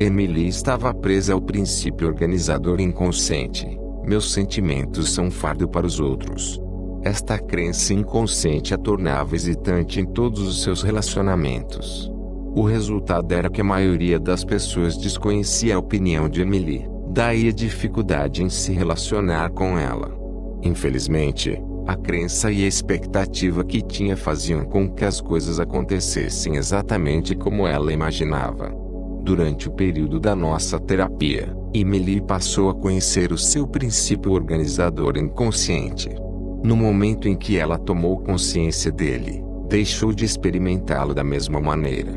Emily estava presa ao princípio organizador inconsciente: meus sentimentos são um fardo para os outros. Esta crença inconsciente a tornava hesitante em todos os seus relacionamentos. O resultado era que a maioria das pessoas desconhecia a opinião de Emily, daí a dificuldade em se relacionar com ela. Infelizmente, a crença e a expectativa que tinha faziam com que as coisas acontecessem exatamente como ela imaginava. Durante o período da nossa terapia, Emily passou a conhecer o seu princípio organizador inconsciente. No momento em que ela tomou consciência dele, deixou de experimentá-lo da mesma maneira.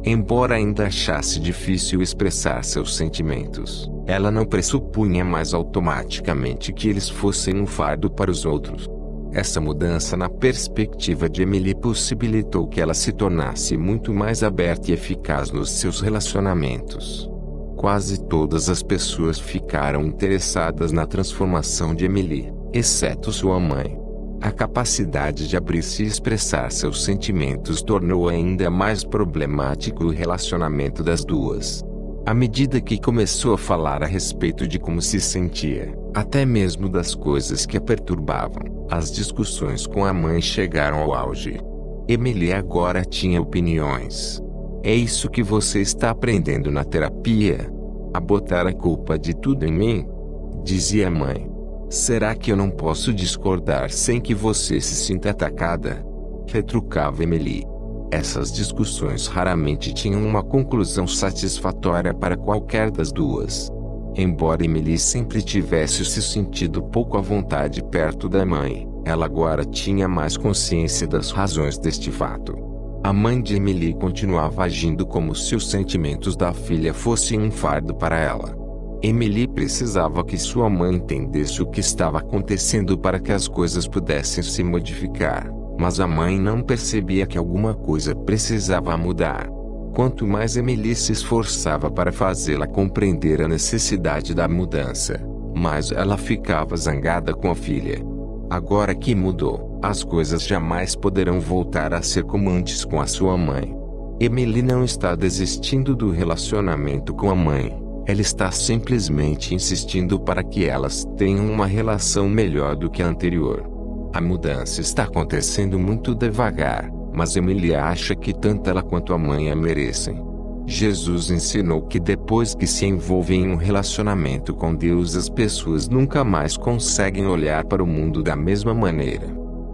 Embora ainda achasse difícil expressar seus sentimentos, ela não pressupunha mais automaticamente que eles fossem um fardo para os outros. Essa mudança na perspectiva de Emily possibilitou que ela se tornasse muito mais aberta e eficaz nos seus relacionamentos. Quase todas as pessoas ficaram interessadas na transformação de Emily, exceto sua mãe. A capacidade de abrir-se e expressar seus sentimentos tornou ainda mais problemático o relacionamento das duas. À medida que começou a falar a respeito de como se sentia, até mesmo das coisas que a perturbavam, as discussões com a mãe chegaram ao auge. Emily agora tinha opiniões. É isso que você está aprendendo na terapia? A botar a culpa de tudo em mim? Dizia a mãe. Será que eu não posso discordar sem que você se sinta atacada? Retrucava Emily. Essas discussões raramente tinham uma conclusão satisfatória para qualquer das duas. Embora Emily sempre tivesse se sentido pouco à vontade perto da mãe, ela agora tinha mais consciência das razões deste fato. A mãe de Emily continuava agindo como se os sentimentos da filha fossem um fardo para ela. Emily precisava que sua mãe entendesse o que estava acontecendo para que as coisas pudessem se modificar, mas a mãe não percebia que alguma coisa precisava mudar. Quanto mais Emily se esforçava para fazê-la compreender a necessidade da mudança, mais ela ficava zangada com a filha. Agora que mudou, as coisas jamais poderão voltar a ser como antes com a sua mãe. Emily não está desistindo do relacionamento com a mãe. Ela está simplesmente insistindo para que elas tenham uma relação melhor do que a anterior. A mudança está acontecendo muito devagar, mas Emily acha que tanto ela quanto a mãe a merecem. Jesus ensinou que depois que se envolvem em um relacionamento com Deus, as pessoas nunca mais conseguem olhar para o mundo da mesma maneira.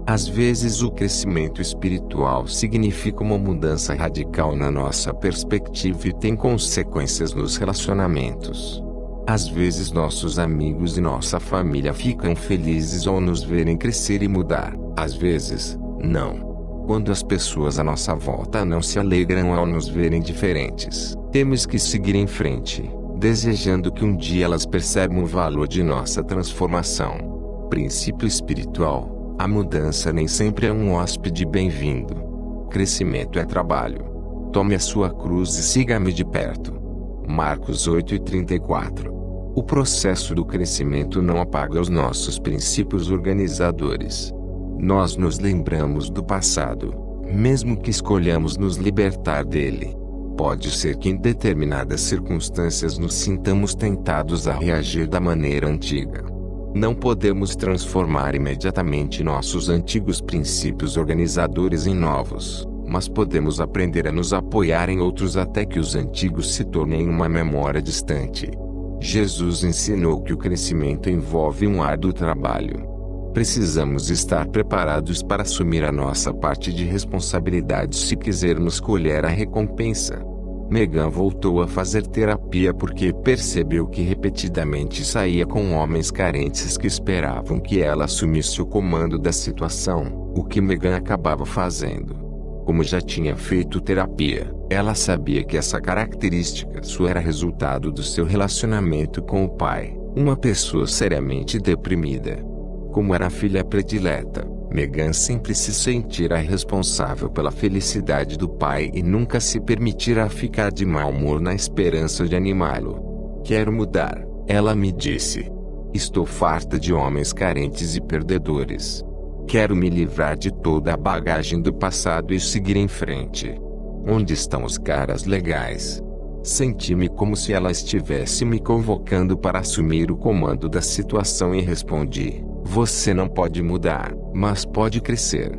Às vezes o crescimento espiritual significa uma mudança radical na nossa perspectiva e tem consequências nos relacionamentos. Às vezes nossos amigos e nossa família ficam felizes ao nos verem crescer e mudar, às vezes, não. Quando as pessoas à nossa volta não se alegram ao nos verem diferentes, temos que seguir em frente, desejando que um dia elas percebam o valor de nossa transformação. Princípio espiritual: a mudança nem sempre é um hóspede bem-vindo. Crescimento é trabalho. Tome a sua cruz e siga-me de perto. Marcos 8:34. O processo do crescimento não apaga os nossos princípios organizadores. Nós nos lembramos do passado, mesmo que escolhamos nos libertar dele. Pode ser que em determinadas circunstâncias nos sintamos tentados a reagir da maneira antiga. Não podemos transformar imediatamente nossos antigos princípios organizadores em novos, mas podemos aprender a nos apoiar em outros até que os antigos se tornem uma memória distante. Jesus ensinou que o crescimento envolve um árduo trabalho. Precisamos estar preparados para assumir a nossa parte de responsabilidade se quisermos colher a recompensa. Megan voltou a fazer terapia porque percebeu que repetidamente saía com homens carentes que esperavam que ela assumisse o comando da situação, o que Megan acabava fazendo. Como já tinha feito terapia, ela sabia que essa característica sua era resultado do seu relacionamento com o pai, uma pessoa seriamente deprimida. Como era a filha predileta, Megan sempre se sentirá responsável pela felicidade do pai e nunca se permitirá ficar de mau humor na esperança de animá-lo. Quero mudar, ela me disse. Estou farta de homens carentes e perdedores. Quero me livrar de toda a bagagem do passado e seguir em frente. Onde estão os caras legais? Senti-me como se ela estivesse me convocando para assumir o comando da situação e respondi: você não pode mudar, mas pode crescer.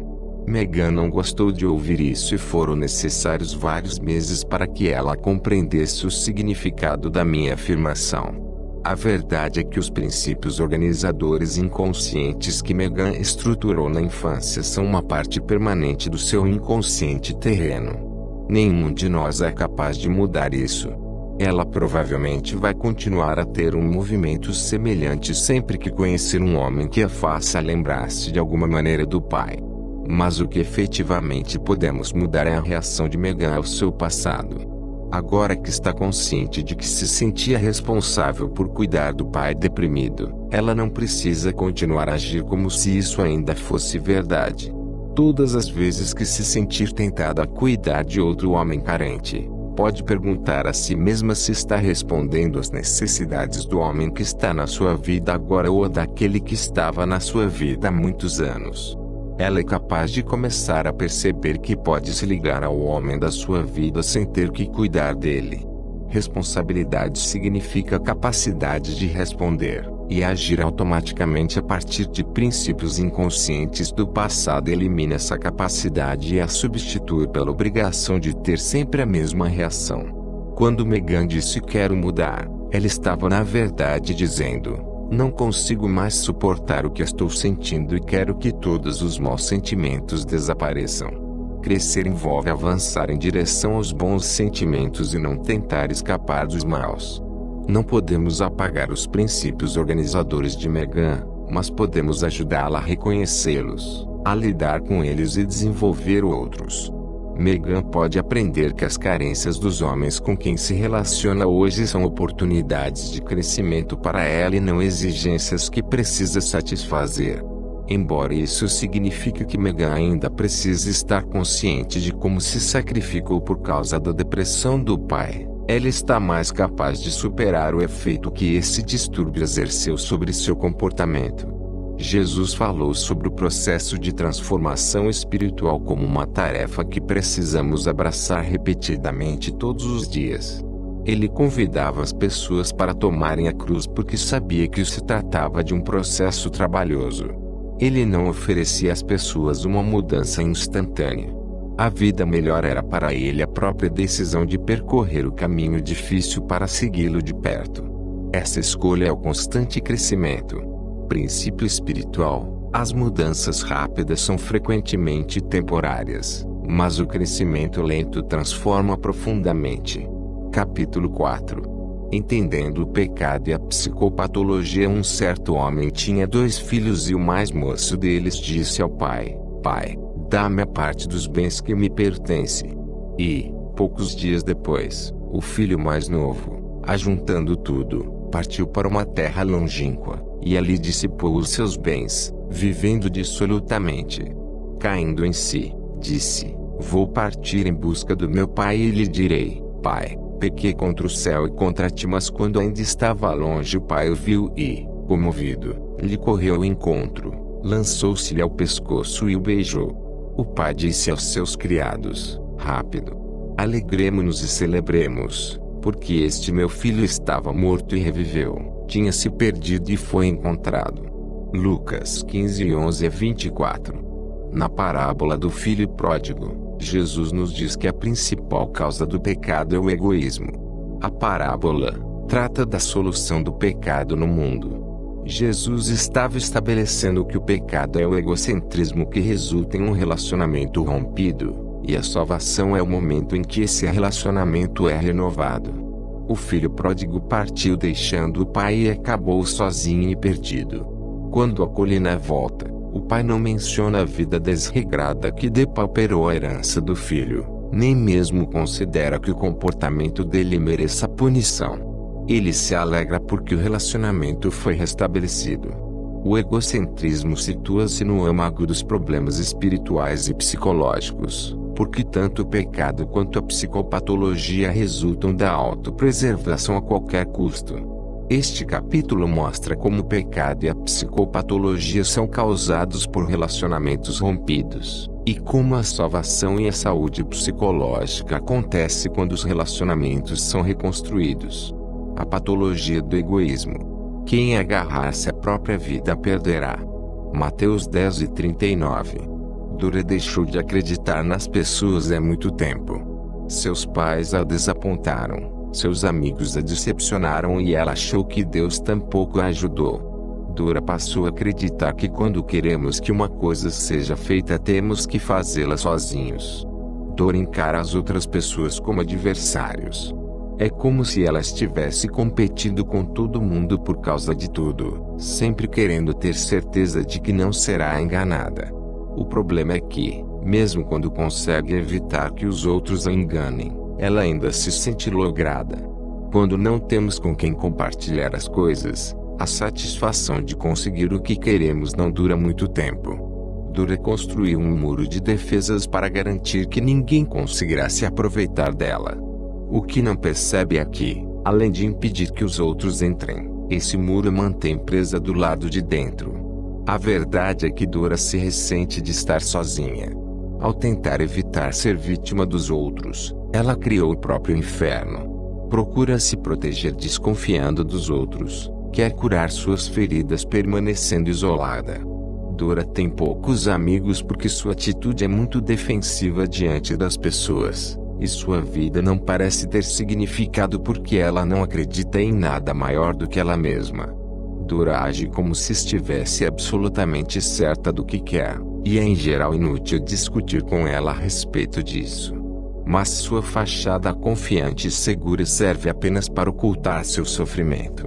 Megan não gostou de ouvir isso e foram necessários vários meses para que ela compreendesse o significado da minha afirmação. A verdade é que os princípios organizadores inconscientes que Megan estruturou na infância são uma parte permanente do seu inconsciente terreno. Nenhum de nós é capaz de mudar isso. Ela provavelmente vai continuar a ter um movimento semelhante sempre que conhecer um homem que a faça lembrar-se de alguma maneira do pai. Mas o que efetivamente podemos mudar é a reação de Megan ao seu passado. Agora que está consciente de que se sentia responsável por cuidar do pai deprimido, ela não precisa continuar a agir como se isso ainda fosse verdade. Todas as vezes que se sentir tentada a cuidar de outro homem carente, pode perguntar a si mesma se está respondendo às necessidades do homem que está na sua vida agora ou daquele que estava na sua vida há muitos anos. Ela é capaz de começar a perceber que pode se ligar ao homem da sua vida sem ter que cuidar dele. Responsabilidade significa capacidade de responder e agir automaticamente a partir de princípios inconscientes do passado. Elimina essa capacidade e a substitui pela obrigação de ter sempre a mesma reação. Quando Megan disse quero mudar, ela estava na verdade dizendo: não consigo mais suportar o que estou sentindo e quero que todos os maus sentimentos desapareçam. Crescer envolve avançar em direção aos bons sentimentos e não tentar escapar dos maus. Não podemos apagar os princípios organizadores de Megan, mas podemos ajudá-la a reconhecê-los, a lidar com eles e desenvolver outros. Megan pode aprender que as carências dos homens com quem se relaciona hoje são oportunidades de crescimento para ela e não exigências que precisa satisfazer. Embora isso signifique que Megan ainda precisa estar consciente de como se sacrificou por causa da depressão do pai, ela está mais capaz de superar o efeito que esse distúrbio exerceu sobre seu comportamento. Jesus falou sobre o processo de transformação espiritual como uma tarefa que precisamos abraçar repetidamente todos os dias. Ele convidava as pessoas para tomarem a cruz porque sabia que se tratava de um processo trabalhoso. Ele não oferecia às pessoas uma mudança instantânea. A vida melhor era para ele a própria decisão de percorrer o caminho difícil para segui-lo de perto. Essa escolha é o constante crescimento. Princípio espiritual: as mudanças rápidas são frequentemente temporárias, mas o crescimento lento transforma profundamente. Capítulo 4. Entendendo o pecado e a psicopatologia. Um certo homem tinha 2 filhos e o mais moço deles disse ao pai: Pai, dá-me a parte dos bens que me pertence. E, poucos dias depois, o filho mais novo, ajuntando tudo, partiu para uma terra longínqua, e ali dissipou os seus bens, vivendo dissolutamente. Caindo em si, disse: Vou partir em busca do meu pai e lhe direi: Pai, pequei contra o céu e contra ti. Mas quando ainda estava longe, o pai o viu e, comovido, lhe correu ao encontro, lançou-se-lhe ao pescoço e o beijou. O pai disse aos seus criados: Rápido! Alegremo-nos e celebremos, porque este meu filho estava morto e reviveu, tinha se perdido e foi encontrado. Lucas 15:11-24. Na parábola do filho pródigo, Jesus nos diz que a principal causa do pecado é o egoísmo. A parábola trata da solução do pecado no mundo. Jesus estava estabelecendo que o pecado é o egocentrismo que resulta em um relacionamento rompido, e a salvação é o momento em que esse relacionamento é renovado. O filho pródigo partiu deixando o pai e acabou sozinho e perdido. Quando a colina volta, o pai não menciona a vida desregrada que depauperou a herança do filho, nem mesmo considera que o comportamento dele mereça punição. Ele se alegra porque o relacionamento foi restabelecido. O egocentrismo situa-se no âmago dos problemas espirituais e psicológicos, porque tanto o pecado quanto a psicopatologia resultam da autopreservação a qualquer custo. Este capítulo mostra como o pecado e a psicopatologia são causados por relacionamentos rompidos. E como a salvação e a saúde psicológica acontece quando os relacionamentos são reconstruídos. A patologia do egoísmo. Quem agarrar-se à própria vida perderá. Mateus 10:39. Dora deixou de acreditar nas pessoas há muito tempo. Seus pais a desapontaram, seus amigos a decepcionaram e ela achou que Deus tampouco a ajudou. Dora passou a acreditar que quando queremos que uma coisa seja feita temos que fazê-la sozinhos. Dora encara as outras pessoas como adversários. É como se ela estivesse competindo com todo mundo por causa de tudo, sempre querendo ter certeza de que não será enganada. O problema é que, mesmo quando consegue evitar que os outros a enganem, ela ainda se sente lograda. Quando não temos com quem compartilhar as coisas, a satisfação de conseguir o que queremos não dura muito tempo. Dora construiu um muro de defesas para garantir que ninguém conseguirá se aproveitar dela. O que não percebe é que, além de impedir que os outros entrem, esse muro mantém presa do lado de dentro. A verdade é que Dora se ressente de estar sozinha. Ao tentar evitar ser vítima dos outros, ela criou o próprio inferno. Procura se proteger desconfiando dos outros. Quer curar suas feridas permanecendo isolada. Dora tem poucos amigos porque sua atitude é muito defensiva diante das pessoas, e sua vida não parece ter significado porque ela não acredita em nada maior do que ela mesma. Dora age como se estivesse absolutamente certa do que quer, e é em geral inútil discutir com ela a respeito disso. Mas sua fachada confiante e segura serve apenas para ocultar seu sofrimento.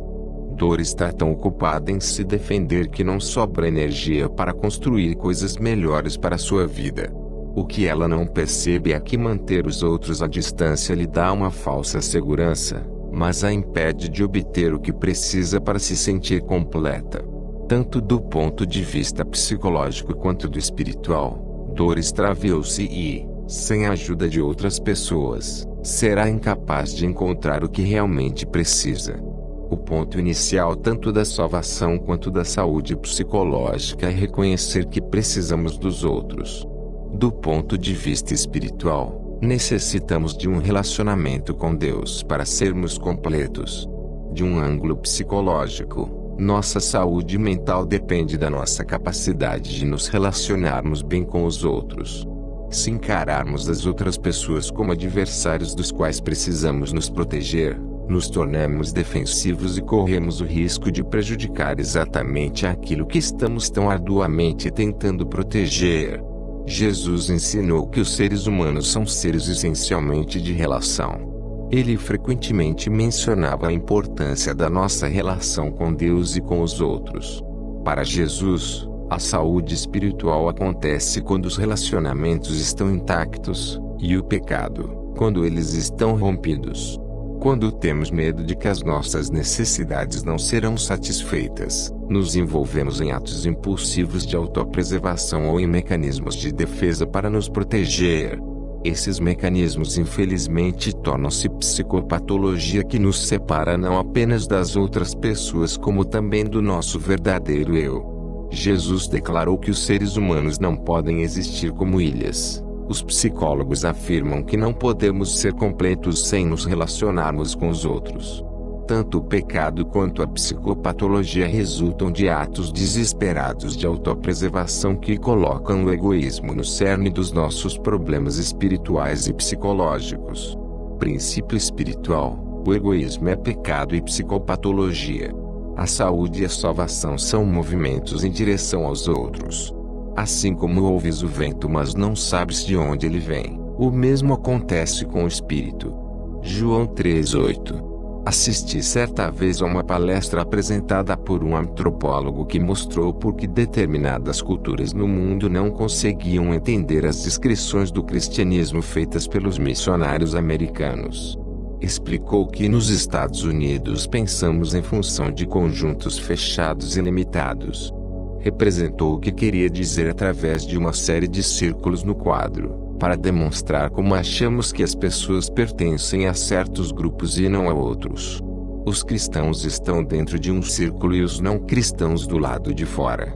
Dora está tão ocupada em se defender que não sobra energia para construir coisas melhores para sua vida. O que ela não percebe é que manter os outros à distância lhe dá uma falsa segurança, mas a impede de obter o que precisa para se sentir completa. Tanto do ponto de vista psicológico quanto do espiritual, Dora extraviou-se e, sem a ajuda de outras pessoas, será incapaz de encontrar o que realmente precisa. O ponto inicial tanto da salvação quanto da saúde psicológica é reconhecer que precisamos dos outros. Do ponto de vista espiritual, necessitamos de um relacionamento com Deus para sermos completos. De um ângulo psicológico, nossa saúde mental depende da nossa capacidade de nos relacionarmos bem com os outros. Se encararmos as outras pessoas como adversários dos quais precisamos nos proteger, nos tornamos defensivos e corremos o risco de prejudicar exatamente aquilo que estamos tão arduamente tentando proteger. Jesus ensinou que os seres humanos são seres essencialmente de relação. Ele frequentemente mencionava a importância da nossa relação com Deus e com os outros. Para Jesus, a saúde espiritual acontece quando os relacionamentos estão intactos, e o pecado, quando eles estão rompidos. Quando temos medo de que as nossas necessidades não serão satisfeitas, nos envolvemos em atos impulsivos de autopreservação ou em mecanismos de defesa para nos proteger. Esses mecanismos infelizmente tornam-se psicopatologia que nos separa não apenas das outras pessoas como também do nosso verdadeiro eu. Jesus declarou que os seres humanos não podem existir como ilhas. Os psicólogos afirmam que não podemos ser completos sem nos relacionarmos com os outros. Tanto o pecado quanto a psicopatologia resultam de atos desesperados de autopreservação que colocam o egoísmo no cerne dos nossos problemas espirituais e psicológicos. Princípio espiritual: o egoísmo é pecado e psicopatologia. A saúde e a salvação são movimentos em direção aos outros. Assim como ouves o vento mas não sabes de onde ele vem, o mesmo acontece com o espírito. João 3:8. Assisti certa vez a uma palestra apresentada por um antropólogo que mostrou por que determinadas culturas no mundo não conseguiam entender as descrições do cristianismo feitas pelos missionários americanos. Explicou que nos Estados Unidos pensamos em função de conjuntos fechados e limitados. Representou o que queria dizer através de uma série de círculos no quadro, para demonstrar como achamos que as pessoas pertencem a certos grupos e não a outros. Os cristãos estão dentro de um círculo e os não cristãos do lado de fora.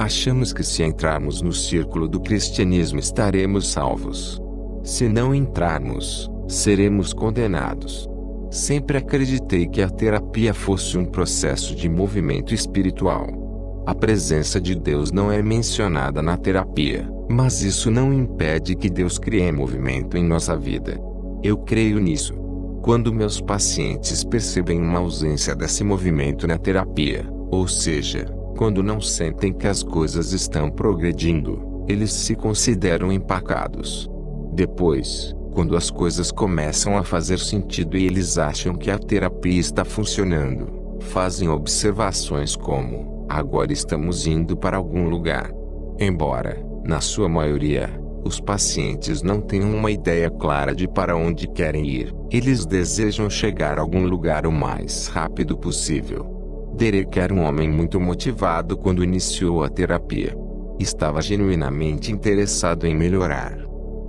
Achamos que se entrarmos no círculo do cristianismo estaremos salvos. Se não entrarmos, seremos condenados. Sempre acreditei que a terapia fosse um processo de movimento espiritual. A presença de Deus não é mencionada na terapia, mas isso não impede que Deus crie movimento em nossa vida. Eu creio nisso. Quando meus pacientes percebem uma ausência desse movimento na terapia, ou seja, quando não sentem que as coisas estão progredindo, eles se consideram empacados. Depois, quando as coisas começam a fazer sentido e eles acham que a terapia está funcionando, fazem observações como: agora estamos indo para algum lugar. Embora, na sua maioria, os pacientes não tenham uma ideia clara de para onde querem ir, eles desejam chegar a algum lugar o mais rápido possível. Derek era um homem muito motivado quando iniciou a terapia. Estava genuinamente interessado em melhorar.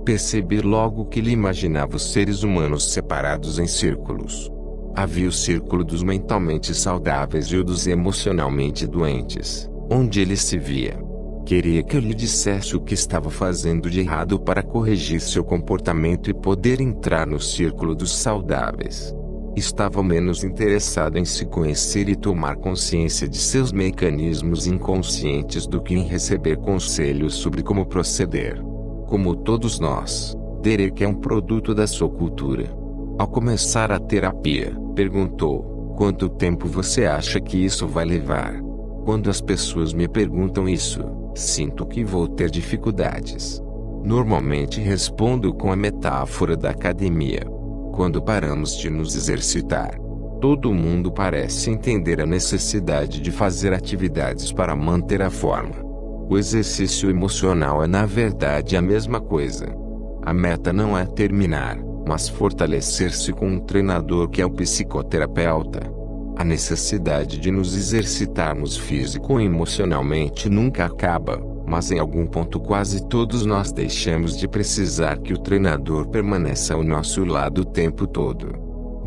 Percebi logo que ele imaginava os seres humanos separados em círculos. Havia o círculo dos mentalmente saudáveis e o dos emocionalmente doentes, onde ele se via. Queria que eu lhe dissesse o que estava fazendo de errado para corrigir seu comportamento e poder entrar no círculo dos saudáveis. Estava menos interessado em se conhecer e tomar consciência de seus mecanismos inconscientes do que em receber conselhos sobre como proceder. Como todos nós, Derek é um produto da sua cultura. Ao começar a terapia, perguntou: quanto tempo você acha que isso vai levar? Quando as pessoas me perguntam isso, sinto que vou ter dificuldades. Normalmente respondo com a metáfora da academia. Quando paramos de nos exercitar, todo mundo parece entender a necessidade de fazer atividades para manter a forma. O exercício emocional é na verdade a mesma coisa. A meta não é terminar, mas fortalecer-se com um treinador que é o psicoterapeuta. A necessidade de nos exercitarmos físico e emocionalmente nunca acaba, mas em algum ponto quase todos nós deixamos de precisar que o treinador permaneça ao nosso lado o tempo todo.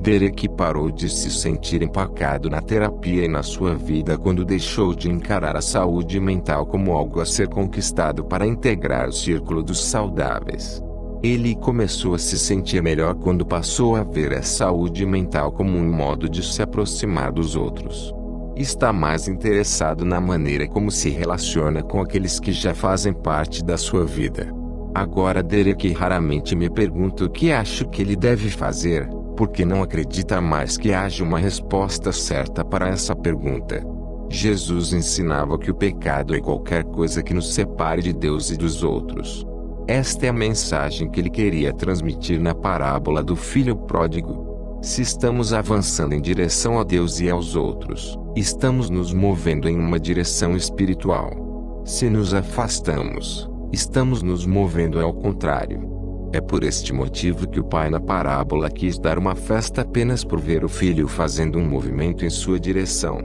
Derek parou de se sentir empacado na terapia e na sua vida quando deixou de encarar a saúde mental como algo a ser conquistado para integrar o círculo dos saudáveis. Ele começou a se sentir melhor quando passou a ver a saúde mental como um modo de se aproximar dos outros. Está mais interessado na maneira como se relaciona com aqueles que já fazem parte da sua vida. Agora Derek raramente me pergunta o que acho que ele deve fazer, porque não acredita mais que haja uma resposta certa para essa pergunta. Jesus ensinava que o pecado é qualquer coisa que nos separe de Deus e dos outros. Esta é a mensagem que ele queria transmitir na parábola do filho pródigo. Se estamos avançando em direção a Deus e aos outros, estamos nos movendo em uma direção espiritual. Se nos afastamos, estamos nos movendo ao contrário. É por este motivo que o pai na parábola quis dar uma festa apenas por ver o filho fazendo um movimento em sua direção.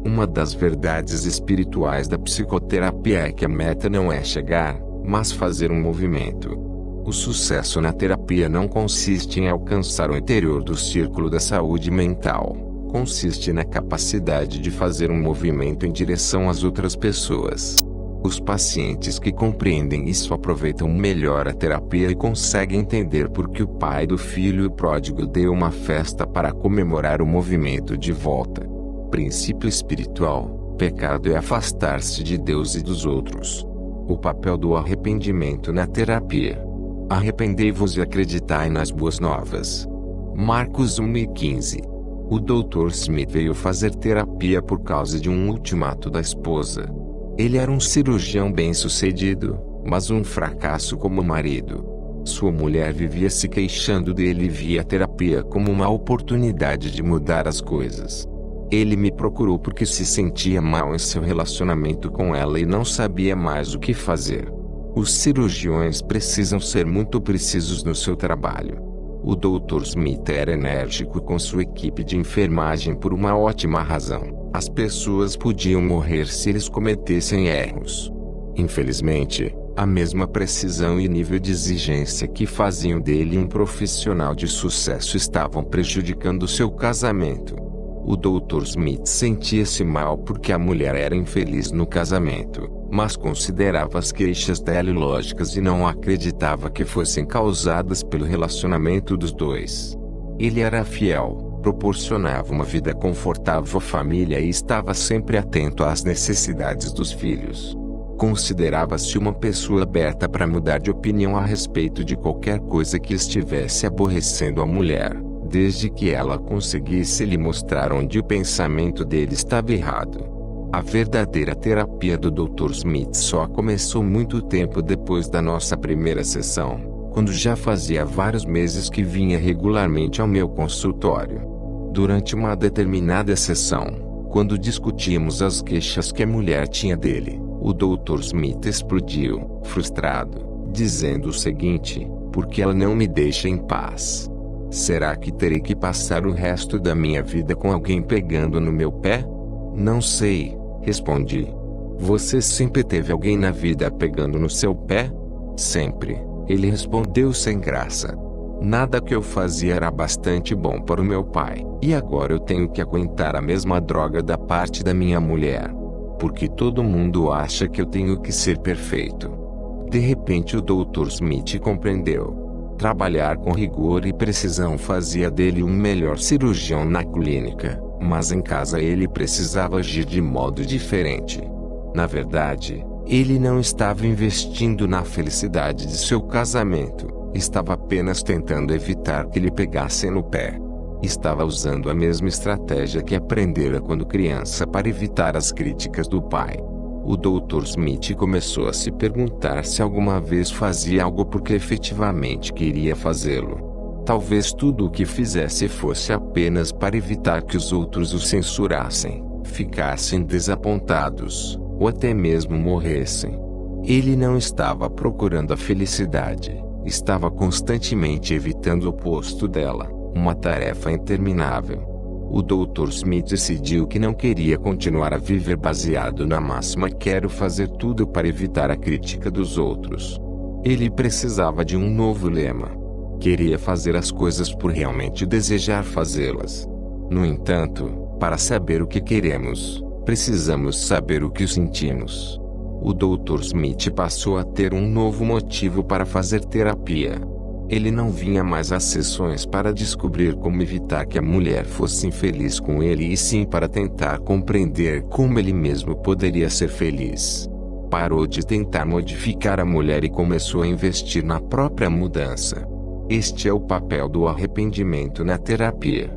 Uma das verdades espirituais da psicoterapia é que a meta não é chegar, mas fazer um movimento. O sucesso na terapia não consiste em alcançar o interior do círculo da saúde mental. Consiste na capacidade de fazer um movimento em direção às outras pessoas. Os pacientes que compreendem isso aproveitam melhor a terapia e conseguem entender por que o pai do filho pródigo deu uma festa para comemorar o movimento de volta. Princípio espiritual: pecado é afastar-se de Deus e dos outros. O papel do arrependimento na terapia. Arrependei-vos e acreditai nas boas novas. Marcos 1:15. O Dr. Smith veio fazer terapia por causa de um ultimato da esposa. Ele era um cirurgião bem-sucedido, mas um fracasso como marido. Sua mulher vivia se queixando dele e via a terapia como uma oportunidade de mudar as coisas. Ele me procurou porque se sentia mal em seu relacionamento com ela e não sabia mais o que fazer. Os cirurgiões precisam ser muito precisos no seu trabalho. O Dr. Smith era enérgico com sua equipe de enfermagem por uma ótima razão. As pessoas podiam morrer se eles cometessem erros. Infelizmente, a mesma precisão e nível de exigência que faziam dele um profissional de sucesso estavam prejudicando seu casamento. O Dr. Smith sentia-se mal porque a mulher era infeliz no casamento, mas considerava as queixas dela ilógicas e não acreditava que fossem causadas pelo relacionamento dos dois. Ele era fiel, proporcionava uma vida confortável à família e estava sempre atento às necessidades dos filhos. Considerava-se uma pessoa aberta para mudar de opinião a respeito de qualquer coisa que estivesse aborrecendo a mulher, desde que ela conseguisse lhe mostrar onde o pensamento dele estava errado. A verdadeira terapia do Dr. Smith só começou muito tempo depois da nossa primeira sessão, quando já fazia vários meses que vinha regularmente ao meu consultório. Durante uma determinada sessão, quando discutimos as queixas que a mulher tinha dele, o Dr. Smith explodiu, frustrado, dizendo o seguinte: "Por que ela não me deixa em paz? Será que terei que passar o resto da minha vida com alguém pegando no meu pé?" "Não sei", respondi. "Você sempre teve alguém na vida pegando no seu pé?" "Sempre", ele respondeu sem graça. "Nada que eu fazia era bastante bom para o meu pai, e agora eu tenho que aguentar a mesma droga da parte da minha mulher. Porque todo mundo acha que eu tenho que ser perfeito." De repente o Dr. Smith compreendeu. Trabalhar com rigor e precisão fazia dele um melhor cirurgião na clínica, mas em casa ele precisava agir de modo diferente. Na verdade, ele não estava investindo na felicidade de seu casamento, estava apenas tentando evitar que lhe pegassem no pé. Estava usando a mesma estratégia que aprendera quando criança para evitar as críticas do pai. O Dr. Smith começou a se perguntar se alguma vez fazia algo porque efetivamente queria fazê-lo. Talvez tudo o que fizesse fosse apenas para evitar que os outros o censurassem, ficassem desapontados, ou até mesmo morressem. Ele não estava procurando a felicidade, estava constantemente evitando o oposto dela, uma tarefa interminável. O Dr. Smith decidiu que não queria continuar a viver baseado na máxima "quero fazer tudo para evitar a crítica dos outros". Ele precisava de um novo lema. Queria fazer as coisas por realmente desejar fazê-las. No entanto, para saber o que queremos, precisamos saber o que sentimos. O Dr. Smith passou a ter um novo motivo para fazer terapia. Ele não vinha mais às sessões para descobrir como evitar que a mulher fosse infeliz com ele e sim para tentar compreender como ele mesmo poderia ser feliz. Parou de tentar modificar a mulher e começou a investir na própria mudança. Este é o papel do arrependimento na terapia.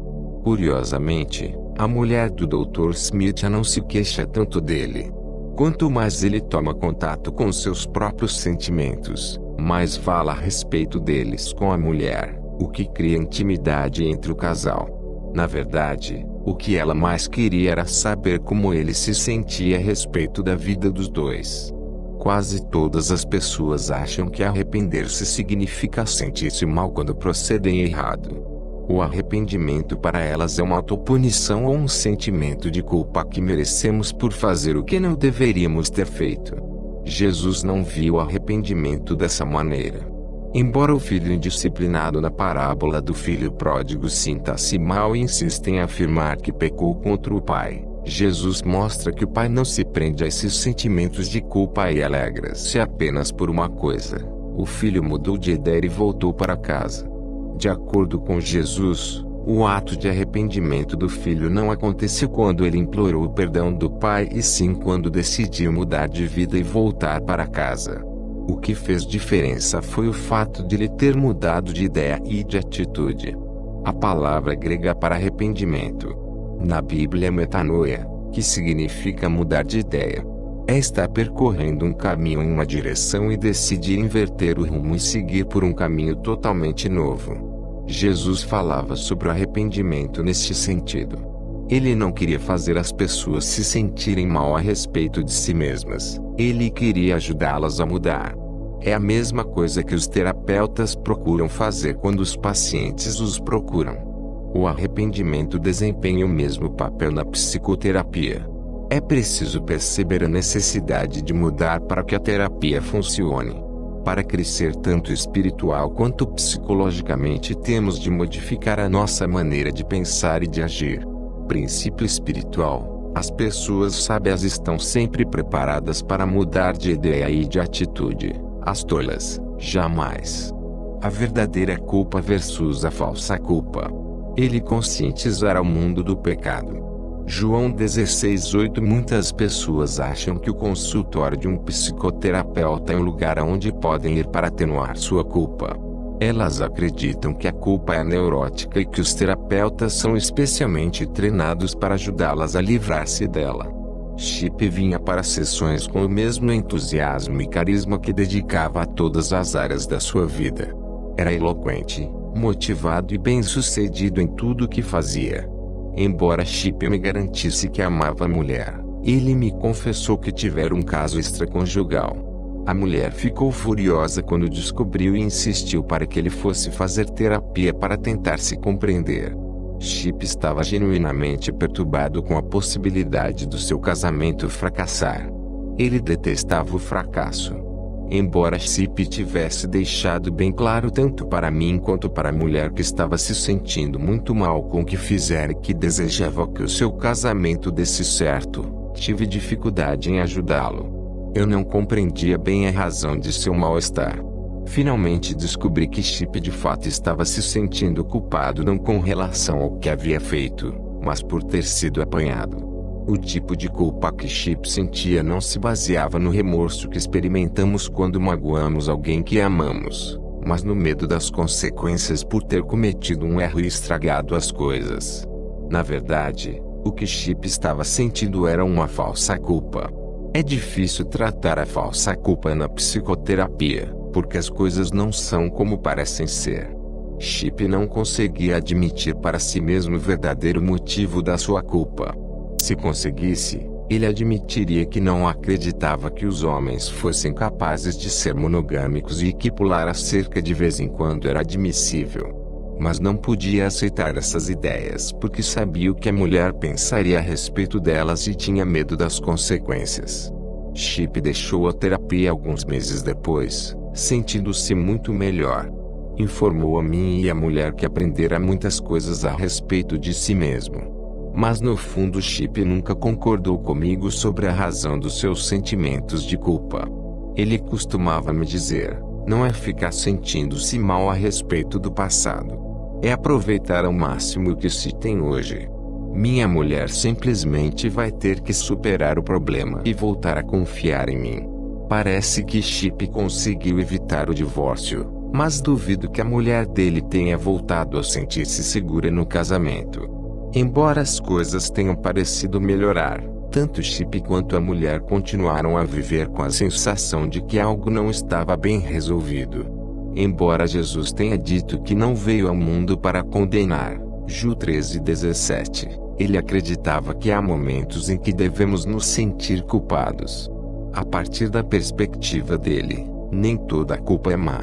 Curiosamente, a mulher do Dr. Smith já não se queixa tanto dele. Quanto mais ele toma contato com seus próprios sentimentos, mais fala a respeito deles com a mulher, o que cria intimidade entre o casal. Na verdade, o que ela mais queria era saber como ele se sentia a respeito da vida dos dois. Quase todas as pessoas acham que arrepender-se significa sentir-se mal quando procedem errado. O arrependimento para elas é uma autopunição ou um sentimento de culpa que merecemos por fazer o que não deveríamos ter feito. Jesus não viu o arrependimento dessa maneira. Embora o filho indisciplinado na parábola do filho pródigo sinta-se mal e insista em afirmar que pecou contra o pai, Jesus mostra que o pai não se prende a esses sentimentos de culpa e alegra-se apenas por uma coisa: o filho mudou de ideia e voltou para casa. De acordo com Jesus, o ato de arrependimento do filho não aconteceu quando ele implorou o perdão do pai e sim quando decidiu mudar de vida e voltar para casa. O que fez diferença foi o fato de ele ter mudado de ideia e de atitude. A palavra grega para arrependimento na Bíblia é metanoia, que significa mudar de ideia. É estar percorrendo um caminho em uma direção e decidir inverter o rumo e seguir por um caminho totalmente novo. Jesus falava sobre o arrependimento neste sentido. Ele não queria fazer as pessoas se sentirem mal a respeito de si mesmas. Ele queria ajudá-las a mudar. É a mesma coisa que os terapeutas procuram fazer quando os pacientes os procuram. O arrependimento desempenha o mesmo papel na psicoterapia. É preciso perceber a necessidade de mudar para que a terapia funcione. Para crescer tanto espiritual quanto psicologicamente, temos de modificar a nossa maneira de pensar e de agir. Princípio espiritual: As pessoas sábias estão sempre preparadas para mudar de ideia e de atitude. As tolas, jamais. A verdadeira culpa versus a falsa culpa. Ele conscientizará o mundo do pecado. João 16:8. Muitas pessoas acham que o consultório de um psicoterapeuta é um lugar onde podem ir para atenuar sua culpa. Elas acreditam que a culpa é neurótica e que os terapeutas são especialmente treinados para ajudá-las a livrar-se dela. Chip vinha para sessões com o mesmo entusiasmo e carisma que dedicava a todas as áreas da sua vida. Era eloquente, motivado e bem-sucedido em tudo o que fazia. Embora Chip me garantisse que amava a mulher, ele me confessou que tivera um caso extraconjugal. A mulher ficou furiosa quando descobriu e insistiu para que ele fosse fazer terapia para tentar se compreender. Chip estava genuinamente perturbado com a possibilidade do seu casamento fracassar. Ele detestava o fracasso. Embora Chip tivesse deixado bem claro tanto para mim quanto para a mulher que estava se sentindo muito mal com o que fizera e que desejava que o seu casamento desse certo, tive dificuldade em ajudá-lo. Eu não compreendia bem a razão de seu mal-estar. Finalmente descobri que Chip de fato estava se sentindo culpado não com relação ao que havia feito, mas por ter sido apanhado. O tipo de culpa que Chip sentia não se baseava no remorso que experimentamos quando magoamos alguém que amamos, mas no medo das consequências por ter cometido um erro e estragado as coisas. Na verdade, o que Chip estava sentindo era uma falsa culpa. É difícil tratar a falsa culpa na psicoterapia, porque as coisas não são como parecem ser. Chip não conseguia admitir para si mesmo o verdadeiro motivo da sua culpa. Se conseguisse, ele admitiria que não acreditava que os homens fossem capazes de ser monogâmicos e que pular a cerca de vez em quando era admissível. Mas não podia aceitar essas ideias porque sabia o que a mulher pensaria a respeito delas e tinha medo das consequências. Chip deixou a terapia alguns meses depois, sentindo-se muito melhor. Informou a mim e a mulher que aprendera muitas coisas a respeito de si mesmo. Mas no fundo Chip nunca concordou comigo sobre a razão dos seus sentimentos de culpa. Ele costumava me dizer: não é ficar sentindo-se mal a respeito do passado. É aproveitar ao máximo o que se tem hoje. Minha mulher simplesmente vai ter que superar o problema e voltar a confiar em mim. Parece que Chip conseguiu evitar o divórcio, mas duvido que a mulher dele tenha voltado a sentir-se segura no casamento. Embora as coisas tenham parecido melhorar, tanto Chip quanto a mulher continuaram a viver com a sensação de que algo não estava bem resolvido. Embora Jesus tenha dito que não veio ao mundo para condenar, João 13:17, ele acreditava que há momentos em que devemos nos sentir culpados. A partir da perspectiva dele, nem toda culpa é má.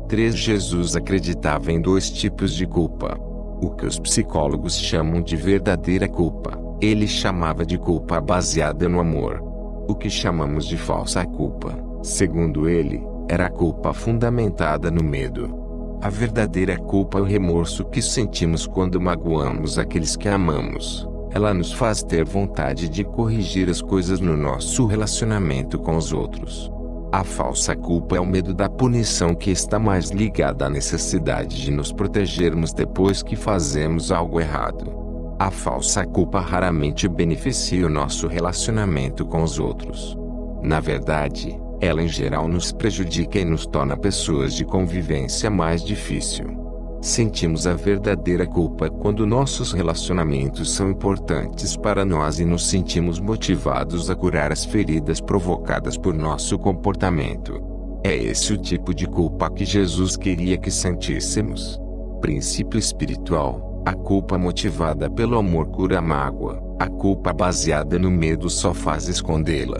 3. Jesus acreditava em 2 tipos de culpa. O que os psicólogos chamam de verdadeira culpa, ele chamava de culpa baseada no amor. O que chamamos de falsa culpa, segundo ele, era a culpa fundamentada no medo. A verdadeira culpa é o remorso que sentimos quando magoamos aqueles que amamos. Ela nos faz ter vontade de corrigir as coisas no nosso relacionamento com os outros. A falsa culpa é o medo da punição que está mais ligada à necessidade de nos protegermos depois que fazemos algo errado. A falsa culpa raramente beneficia o nosso relacionamento com os outros. Na verdade, ela em geral nos prejudica e nos torna pessoas de convivência mais difícil. Sentimos a verdadeira culpa quando nossos relacionamentos são importantes para nós e nos sentimos motivados a curar as feridas provocadas por nosso comportamento. É esse o tipo de culpa que Jesus queria que sentíssemos. Princípio espiritual: a culpa motivada pelo amor cura a mágoa, a culpa baseada no medo só faz escondê-la.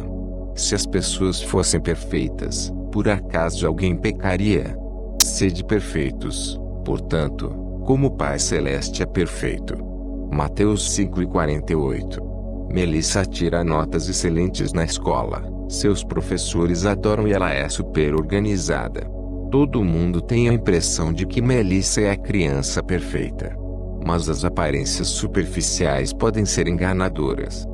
Se as pessoas fossem perfeitas, por acaso alguém pecaria? Sede perfeitos, portanto, como o Pai Celeste é perfeito. Mateus 5:48. Melissa tira notas excelentes na escola, seus professores adoram e ela é super organizada. Todo mundo tem a impressão de que Melissa é a criança perfeita. Mas as aparências superficiais podem ser enganadoras.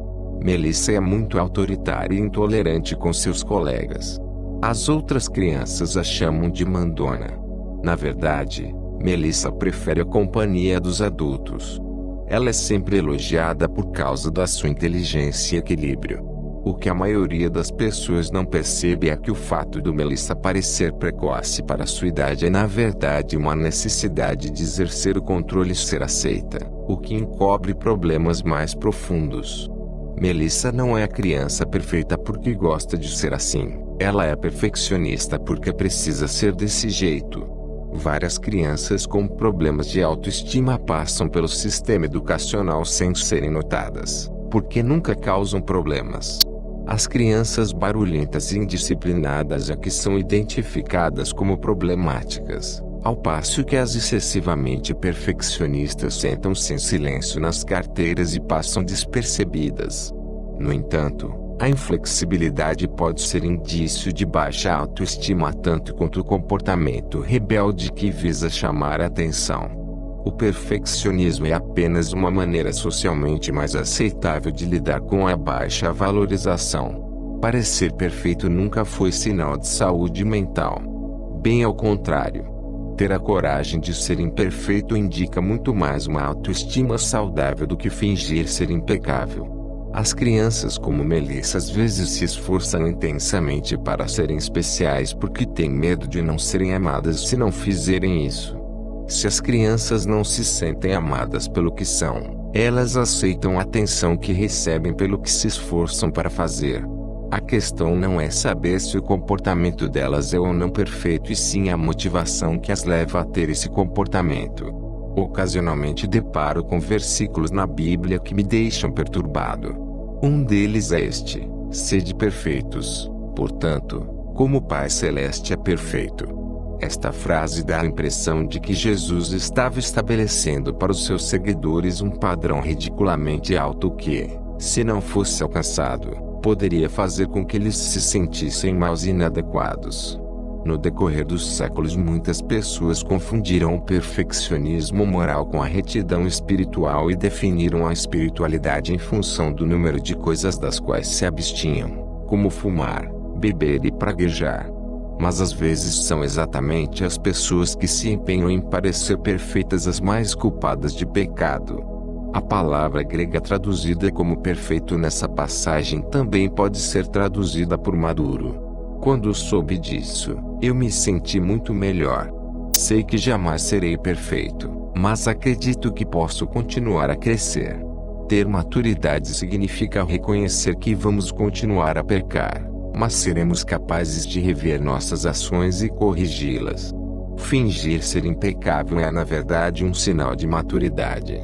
Melissa é muito autoritária e intolerante com seus colegas. As outras crianças a chamam de mandona. Na verdade, Melissa prefere a companhia dos adultos. Ela é sempre elogiada por causa da sua inteligência e equilíbrio. O que a maioria das pessoas não percebe é que o fato de Melissa parecer precoce para sua idade é na verdade uma necessidade de exercer o controle e ser aceita, o que encobre problemas mais profundos. Melissa não é a criança perfeita porque gosta de ser assim. Ela é perfeccionista porque precisa ser desse jeito. Várias crianças com problemas de autoestima passam pelo sistema educacional sem serem notadas, porque nunca causam problemas. As crianças barulhentas e indisciplinadas é que são identificadas como problemáticas, ao passo que as excessivamente perfeccionistas sentam-se em silêncio nas carteiras e passam despercebidas. No entanto, a inflexibilidade pode ser indício de baixa autoestima tanto quanto o comportamento rebelde que visa chamar a atenção. O perfeccionismo é apenas uma maneira socialmente mais aceitável de lidar com a baixa valorização. Parecer perfeito nunca foi sinal de saúde mental. Bem ao contrário. Ter a coragem de ser imperfeito indica muito mais uma autoestima saudável do que fingir ser impecável. As crianças como Melissa às vezes se esforçam intensamente para serem especiais porque têm medo de não serem amadas se não fizerem isso. Se as crianças não se sentem amadas pelo que são, elas aceitam a atenção que recebem pelo que se esforçam para fazer. A questão não é saber se o comportamento delas é ou não perfeito e sim a motivação que as leva a ter esse comportamento. Ocasionalmente deparo com versículos na Bíblia que me deixam perturbado. Um deles é este: sede perfeitos, portanto, como o Pai Celeste é perfeito. Esta frase dá a impressão de que Jesus estava estabelecendo para os seus seguidores um padrão ridiculamente alto que, se não fosse alcançado, poderia fazer com que eles se sentissem maus e inadequados. No decorrer dos séculos, muitas pessoas confundiram o perfeccionismo moral com a retidão espiritual e definiram a espiritualidade em função do número de coisas das quais se abstinham, como fumar, beber e praguejar. Mas às vezes são exatamente as pessoas que se empenham em parecer perfeitas as mais culpadas de pecado. A palavra grega traduzida como perfeito nessa passagem também pode ser traduzida por maduro. Quando soube disso, eu me senti muito melhor. Sei que jamais serei perfeito, mas acredito que posso continuar a crescer. Ter maturidade significa reconhecer que vamos continuar a pecar, mas seremos capazes de rever nossas ações e corrigi-las. Fingir ser impecável é na verdade um sinal de maturidade.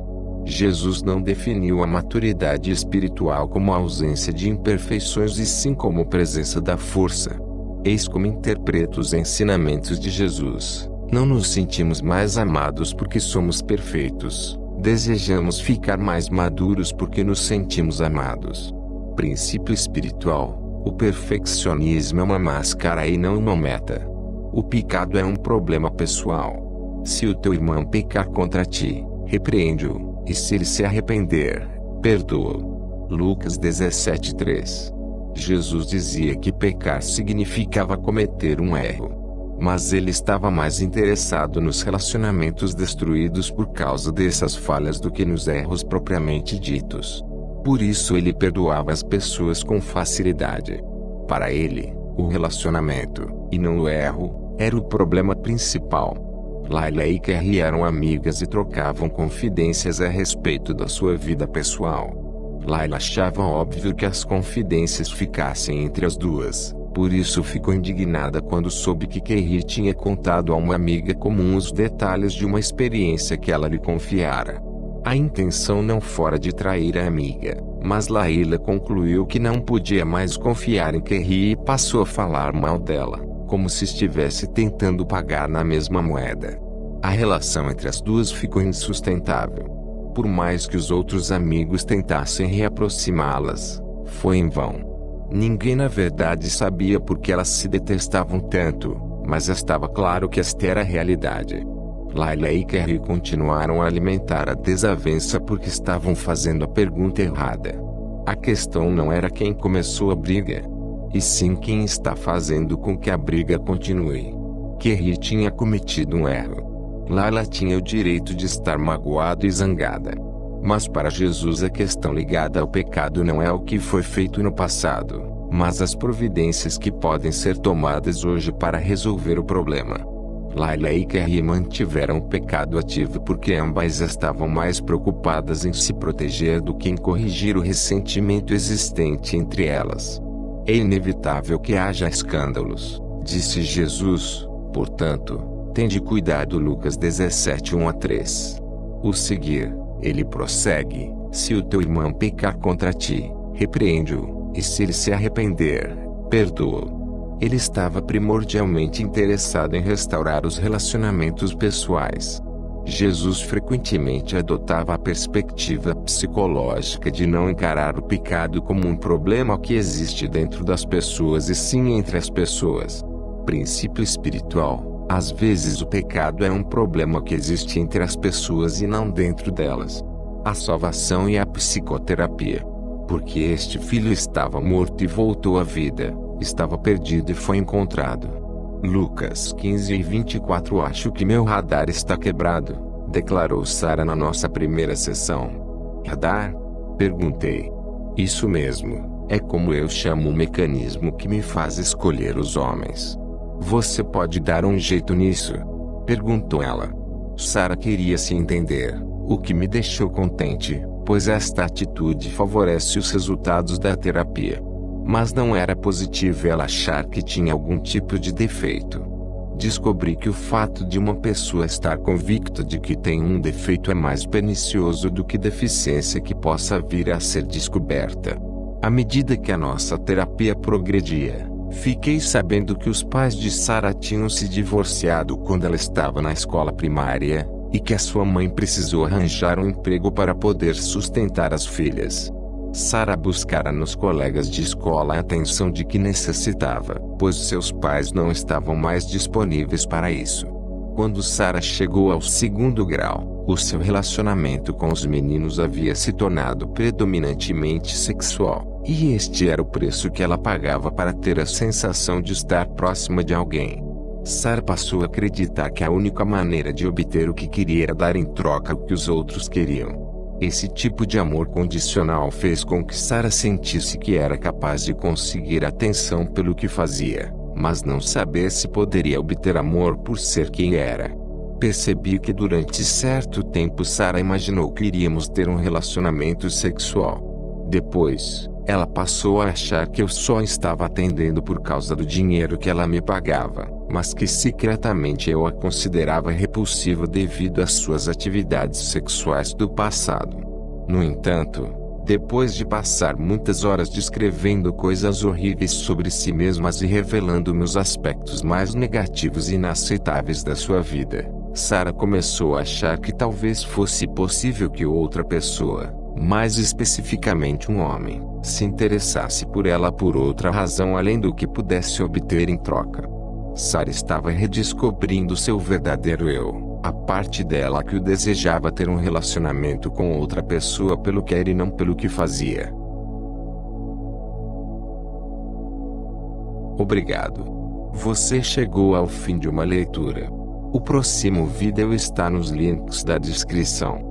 Jesus não definiu a maturidade espiritual como a ausência de imperfeições e sim como presença da força. Eis como interpreto os ensinamentos de Jesus. Não nos sentimos mais amados porque somos perfeitos. Desejamos ficar mais maduros porque nos sentimos amados. Princípio espiritual. O perfeccionismo é uma máscara e não uma meta. O pecado é um problema pessoal. Se o teu irmão pecar contra ti, repreende-o, e se ele se arrepender, perdoa-o. Lucas 17:3. Jesus dizia que pecar significava cometer um erro. Mas ele estava mais interessado nos relacionamentos destruídos por causa dessas falhas do que nos erros propriamente ditos. Por isso ele perdoava as pessoas com facilidade. Para ele, o relacionamento, e não o erro, era o problema principal. Layla e Carrie eram amigas e trocavam confidências a respeito da sua vida pessoal. Layla achava óbvio que as confidências ficassem entre as duas, por isso ficou indignada quando soube que Carrie tinha contado a uma amiga comum os detalhes de uma experiência que ela lhe confiara. A intenção não fora de trair a amiga, mas Layla concluiu que não podia mais confiar em Carrie e passou a falar mal dela, como se estivesse tentando pagar na mesma moeda. A relação entre as duas ficou insustentável. Por mais que os outros amigos tentassem reaproximá-las, foi em vão. Ninguém na verdade sabia por que elas se detestavam tanto, mas estava claro que esta era a realidade. Layla e Carrie continuaram a alimentar a desavença porque estavam fazendo a pergunta errada. A questão não era quem começou a briga, e sim quem está fazendo com que a briga continue. Kerry tinha cometido um erro. Layla tinha o direito de estar magoada e zangada. Mas para Jesus a questão ligada ao pecado não é o que foi feito no passado, mas as providências que podem ser tomadas hoje para resolver o problema. Layla e Kerry mantiveram o pecado ativo porque ambas estavam mais preocupadas em se proteger do que em corrigir o ressentimento existente entre elas. É inevitável que haja escândalos, disse Jesus, portanto, tende cuidado. Lucas 17, 1-3. O seguir, ele prossegue: se o teu irmão pecar contra ti, repreende-o, e se ele se arrepender, perdoa-o. Ele estava primordialmente interessado em restaurar os relacionamentos pessoais. Jesus frequentemente adotava a perspectiva psicológica de não encarar o pecado como um problema que existe dentro das pessoas e sim entre as pessoas. Princípio espiritual: às vezes o pecado é um problema que existe entre as pessoas e não dentro delas. A salvação e a psicoterapia. Porque este filho estava morto e voltou à vida, estava perdido e foi encontrado. Lucas 15:24. Acho que meu radar está quebrado, declarou Sarah na nossa primeira sessão. Radar? Perguntei. Isso mesmo, é como eu chamo o mecanismo que me faz escolher os homens. Você pode dar um jeito nisso? Perguntou ela. Sarah queria se entender, o que me deixou contente, pois esta atitude favorece os resultados da terapia. Mas não era positivo ela achar que tinha algum tipo de defeito. Descobri que o fato de uma pessoa estar convicta de que tem um defeito é mais pernicioso do que deficiência que possa vir a ser descoberta. À medida que a nossa terapia progredia, fiquei sabendo que os pais de Sarah tinham se divorciado quando ela estava na escola primária, e que a sua mãe precisou arranjar um emprego para poder sustentar as filhas. Sarah buscara nos colegas de escola a atenção de que necessitava, pois seus pais não estavam mais disponíveis para isso. Quando Sarah chegou ao 2º grau, o seu relacionamento com os meninos havia se tornado predominantemente sexual, e este era o preço que ela pagava para ter a sensação de estar próxima de alguém. Sarah passou a acreditar que a única maneira de obter o que queria era dar em troca o que os outros queriam. Esse tipo de amor condicional fez com que Sarah sentisse que era capaz de conseguir atenção pelo que fazia, mas não sabia se poderia obter amor por ser quem era. Percebi que durante certo tempo Sarah imaginou que iríamos ter um relacionamento sexual. Depois, ela passou a achar que eu só estava atendendo por causa do dinheiro que ela me pagava, mas que secretamente eu a considerava repulsiva devido às suas atividades sexuais do passado. No entanto, depois de passar muitas horas descrevendo coisas horríveis sobre si mesmas e revelando-me os aspectos mais negativos e inaceitáveis da sua vida, Sarah começou a achar que talvez fosse possível que outra pessoa, mais especificamente um homem, se interessasse por ela por outra razão além do que pudesse obter em troca. Sarah estava redescobrindo seu verdadeiro eu, a parte dela que o desejava ter um relacionamento com outra pessoa pelo que era e não pelo que fazia. Obrigado. Você chegou ao fim de uma leitura. O próximo vídeo está nos links da descrição.